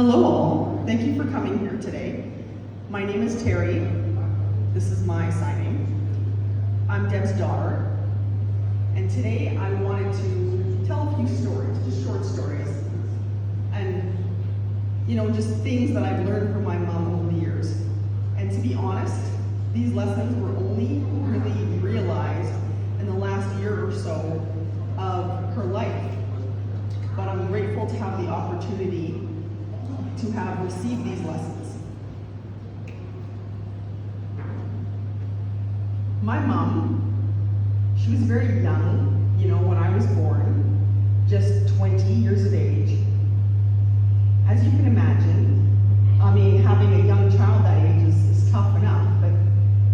Hello all, thank you for coming here today. My name is Terry. This is my signing. I'm Deb's daughter. And today I wanted to tell a few stories, just short stories. And, just things that I've learned from my mom over the years. And to be honest, these lessons were only really realized in the last year or so of her life. But I'm grateful to have the opportunity to have received these lessons. My mom, she was very young, when I was born, just 20 years of age. As you can imagine, having a young child that age is tough enough, but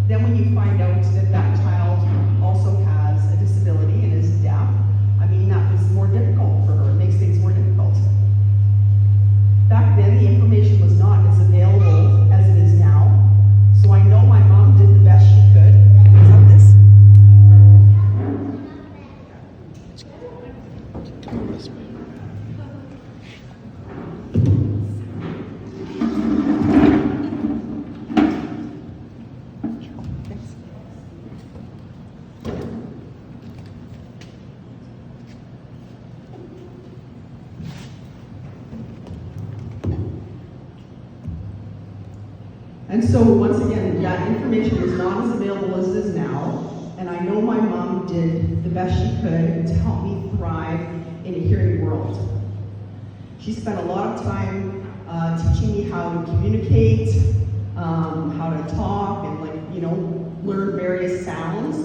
then when you find out that that child also has a disability and is deaf, that was more difficult for her. It makes things more difficult. Back then, the information was not as available as it is now, so I know my mom did the best she could. Is this? And so once again, that information is not as available as it is now, and I know my mom did the best she could to help me thrive in a hearing world. She spent a lot of time teaching me how to communicate, how to talk, and learn various sounds.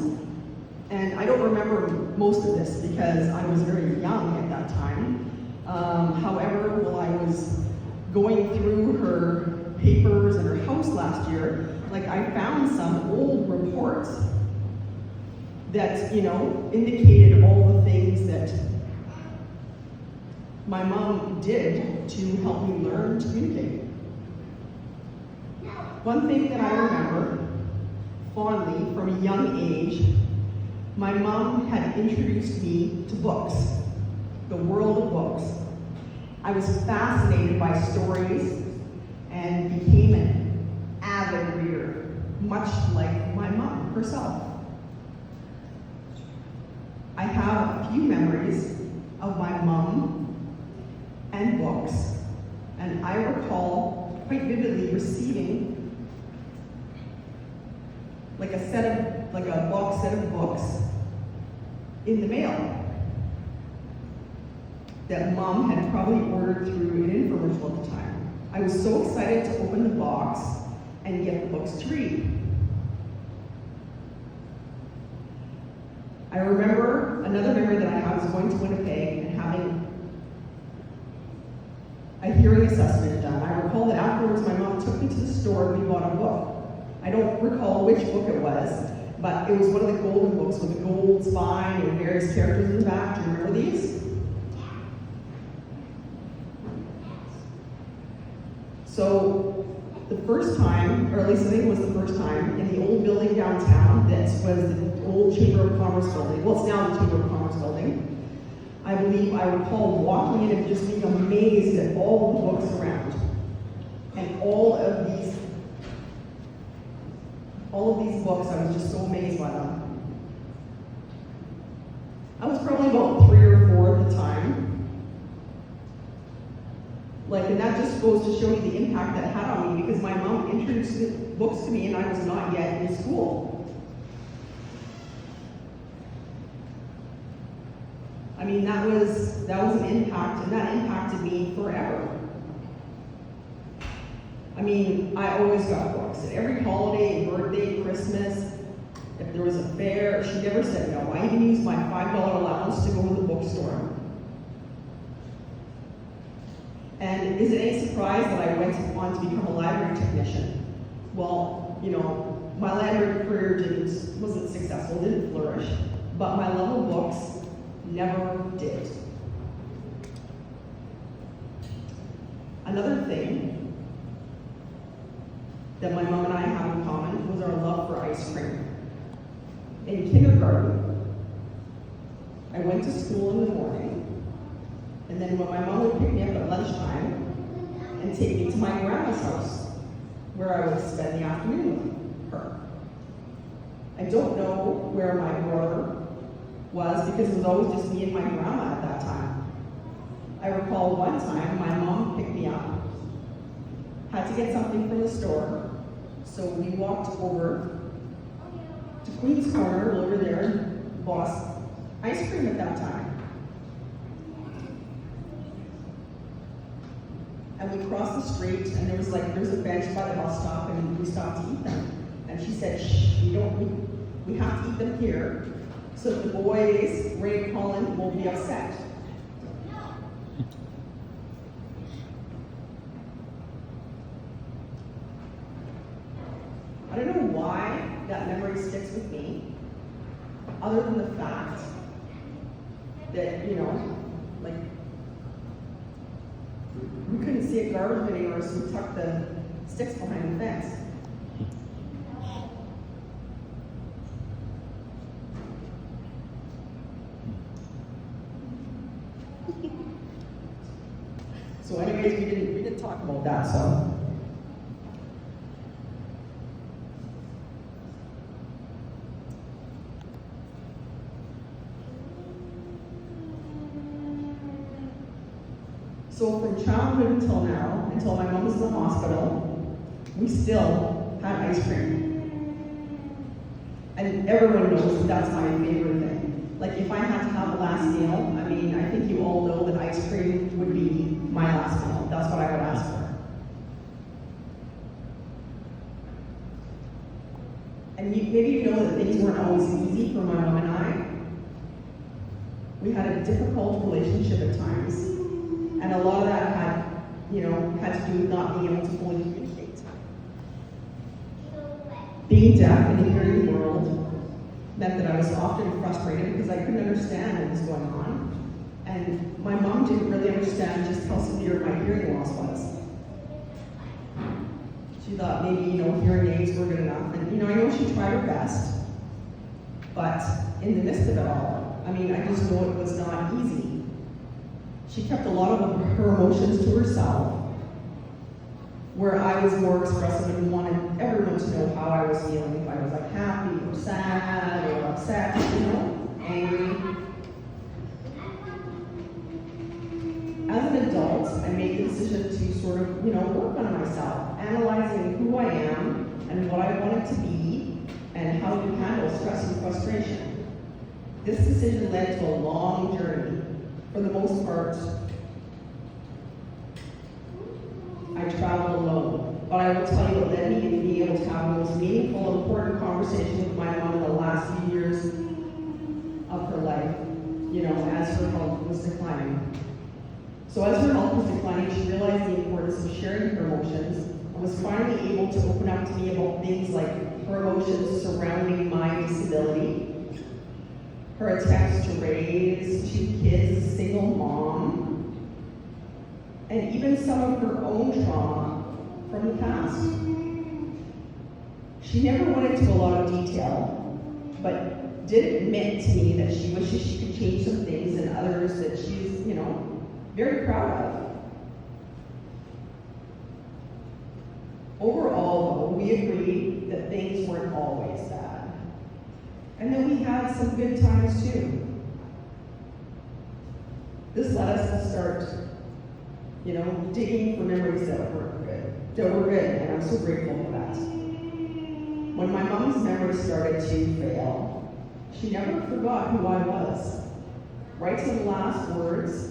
And I don't remember most of this because I was very young at that time. However, while I was going through her papers in her house last year, I found some old reports that, indicated all the things that my mom did to help me learn to communicate. One thing that I remember fondly from a young age, my mom had introduced me to books, the world of books. I was fascinated by stories and became an avid reader, much like my mom herself. I have a few memories of my mom and books, and I recall quite vividly receiving a box set of books in the mail that mom had probably ordered through an infomercial at the time. I was so excited to open the box and get the books to read. I remember another memory that I had was going to Winnipeg and having a hearing assessment done. I recall that afterwards my mom took me to the store and we bought a book. I don't recall which book it was, but it was one of the golden books with a gold spine and various characters in the back. Do you remember these? So the first time, or at least I think it was the first time, in the old building downtown that was the old Chamber of Commerce building, well, it's now the Chamber of Commerce building, I believe I recall walking in and just being amazed at all the books around. And all of these books, I was just so amazed by them. I was probably about 3 or 4 at the time. And that just goes to show you the impact that it had on me because my mom introduced the books to me and I was not yet in school. That was an impact, and that impacted me forever. I always got books. At every holiday, birthday, Christmas, if there was a fair, she never said no. I even used my $5 allowance to go to the bookstore. And is it any surprise that I went on to become a library technician? Well, my library career wasn't successful, didn't flourish, but my love of books never did. Another thing that my mom and I have in common was our love for ice cream. In kindergarten, I went to school in the morning, and then when my mom would pick me up at lunchtime and and take me to my grandma's house, where I would spend the afternoon with her. I don't know where my brother was because it was always just me and my grandma at that time. I recall one time my mom picked me up, had to get something from the store, so we walked over to Queen's Corner over there and bought us ice cream at that time. And we crossed the street, and there was a bench by the bus stop, and we stopped to eat them. And she said, "Shh, we have to eat them here, so that the boys, Ray and Colin, won't be upset." I don't know why that memory sticks with me, other than the fact that, like, we couldn't see a garbage anywhere, so we tucked the sticks behind the fence. So anyways, we didn't talk about that, so. So from childhood until now, until my mom was in the hospital, we still had ice cream. And everyone knows that's my favorite thing. Like if I had to have a last meal, I mean, I think you all know that ice cream would be my last meal. That's what I would ask for. And maybe you know that things weren't always easy for my mom and I. We had a difficult relationship at times. And a lot of that had to do with not being able to fully communicate. Being deaf in the hearing world meant that I was often frustrated because I couldn't understand what was going on. And my mom didn't really understand just how severe my hearing loss was. She thought maybe, hearing aids were good enough. And, I know she tried her best. But in the midst of it all, I just know it was not easy. She kept a lot of her emotions to herself, where I was more expressive and wanted everyone to know how I was feeling, if I was happy or sad or upset, angry. As an adult, I made the decision to sort of, work on myself, analyzing who I am and what I wanted to be and how to handle stress and frustration. This decision led to a long journey. For the most part, I traveled alone. But I will tell you what led me to being able to have the most meaningful, important conversation with my mom in the last few years of her life, as her health was declining. So as her health was declining, she realized the importance of sharing her emotions and was finally able to open up to me about things like her emotions surrounding my disability, her attempts to raise 2 kids as a single mom, and even some of her own trauma from the past. She never went into a lot of detail, but did admit to me that she wishes she could change some things and others that she's, very proud of. Overall, though, we agreed that things weren't always bad. And then we had some good times too. This led us to start, digging for memories that were good, and I'm so grateful for that. When my mom's memory started to fail, she never forgot who I was. Right to the last words,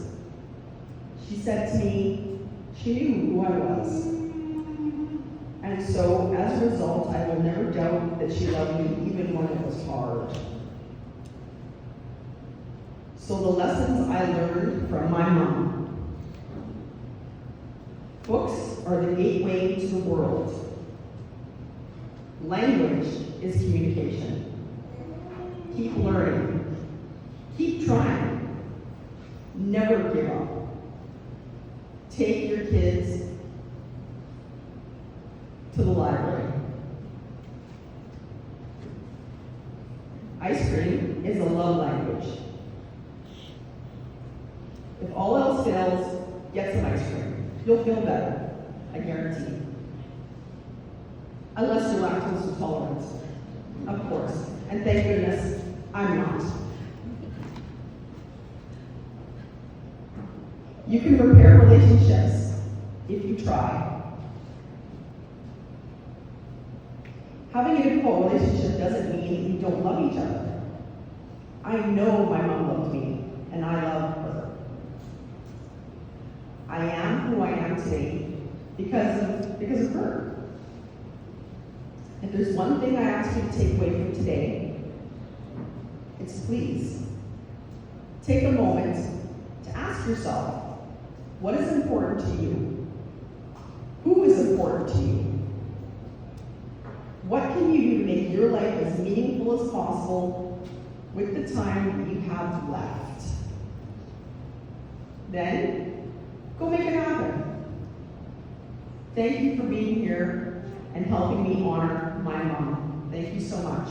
she said to me, she knew who I was. And so, as a result, I will never doubt that she loved me even when it was hard. So the lessons I learned from my mom. Books are the gateway to the world. Language is communication. Keep learning. Keep trying. Never give up. Take your kids to the library. Ice cream is a love language. If all else fails, get some ice cream. You'll feel better. I guarantee. Unless you're lactose intolerant, of course. And thank goodness, I'm not. You can repair relationships if you try. Having a difficult relationship doesn't mean you don't love each other. I know my mom loved me, and I love her. I am who I am today because of her. If there's one thing I ask you to take away from today, it's please take a moment to ask yourself, what is important to you? Who is important to you? What can you do to make your life as meaningful as possible with the time that you have left? Then, go make it happen. Thank you for being here and helping me honor my mom. Thank you so much.